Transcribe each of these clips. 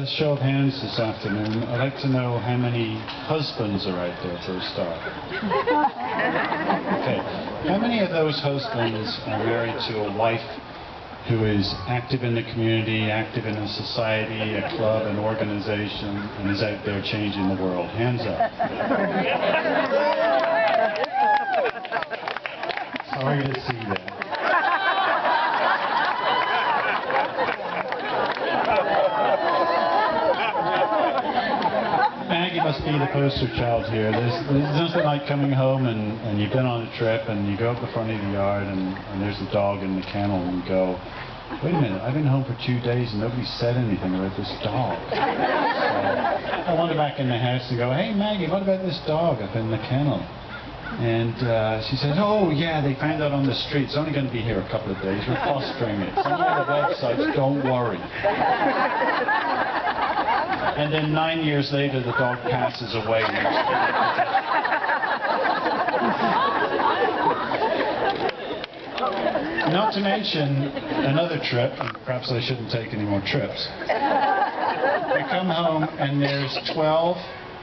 A show of hands this afternoon. I'd like to know how many husbands are out there for a start. Okay. How many of those husbands are married to a wife who is active in the community, active in a society, a club, an organization, and is out there changing the world? Hands up. Sorry to see that. Maggie must be the poster child here. There's nothing like coming home and you've been on a trip and you go up the front of the yard and there's a dog in the kennel and you go, wait a minute, I've been home for 2 days and nobody said anything about this dog. So I wander back in the house and go, hey Maggie, what about this dog up in the kennel? And she says, oh yeah, they found out on the street. It's only going to be here a couple of days. We're fostering it. It's on all the websites, don't worry. And then 9 years later, the dog passes away. Not to mention another trip, and perhaps I shouldn't take any more trips. We come home and there's 12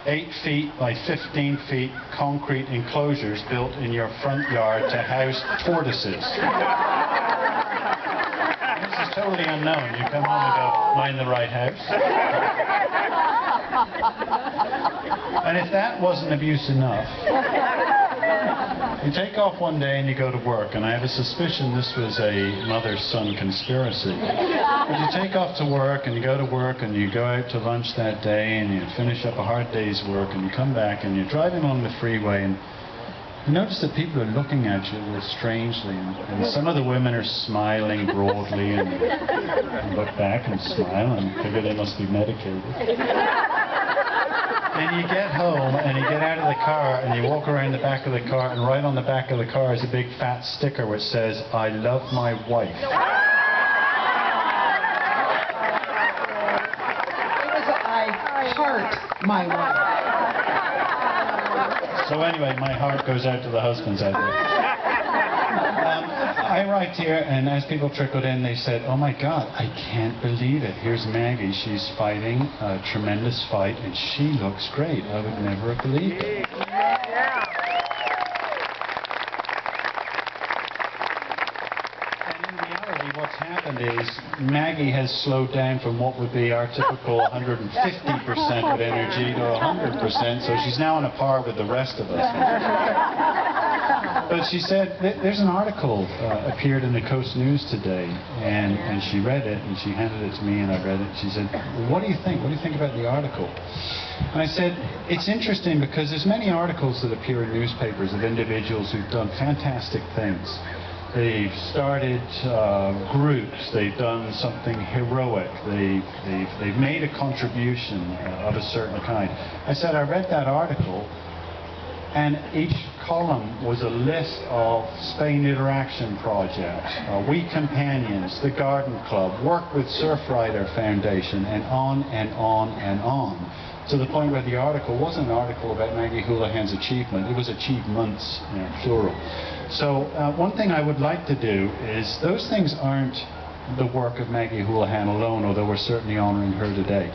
8 feet by 15 feet concrete enclosures built in your front yard to house tortoises. This is totally unknown. You come home and go, am I in the right house? And if that wasn't abuse enough, you take off one day and you go to work, and I have a suspicion this was a mother-son conspiracy. But you take off to work and you go to work and you go out to lunch that day and you finish up a hard day's work and you come back and you're driving along the freeway and you notice that people are looking at you a little strangely, and some of the women are smiling broadly and look back and smile and figure they must be medicated. And you get home and you get out of the car and you walk around the back of the car, and right on the back of the car is a big fat sticker which says, I love my wife. I heart my wife. So anyway, my heart goes out to the husbands out there. I arrived here, and as people trickled in, they said, oh my God, I can't believe it. Here's Maggie. She's fighting a tremendous fight, and she looks great. I would never have believed it. And in reality, what's happened is Maggie has slowed down from what would be our typical 150% of energy to 100%, so she's now on a par with the rest of us. But she said, there's an article appeared in the Coast News today, and she read it, and she handed it to me, and I read it. She said, well, what do you think? What do you think about the article? And I said, it's interesting because there's many articles that appear in newspapers of individuals who've done fantastic things. They've started groups, they've done something heroic, they've made a contribution of a certain kind. I said, I read that article, and each column was a list of Spain Interaction projects, We Companions, the Garden Club, Work with Surfrider Foundation, and on and on and on. To the point where the article wasn't an article about Maggie Houlihan's achievement, it was achievements, plural. So one thing I would like to do is, those things aren't the work of Maggie Houlihan alone, although we're certainly honoring her today.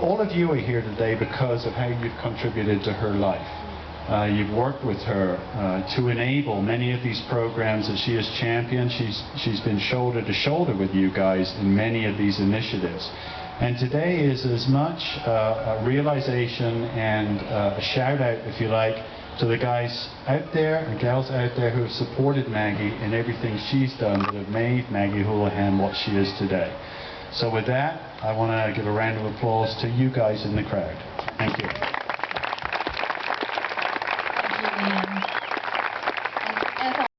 All of you are here today because of how you've contributed to her life. You've worked with her to enable many of these programs that she has championed. She's been shoulder to shoulder with you guys in many of these initiatives. And today is as much a realization and a shout out, if you like, to the guys out there and gals out there who have supported Maggie in everything she's done that have made Maggie Houlihan what she is today. So with that, I want to give a round of applause to you guys in the crowd. Thank you.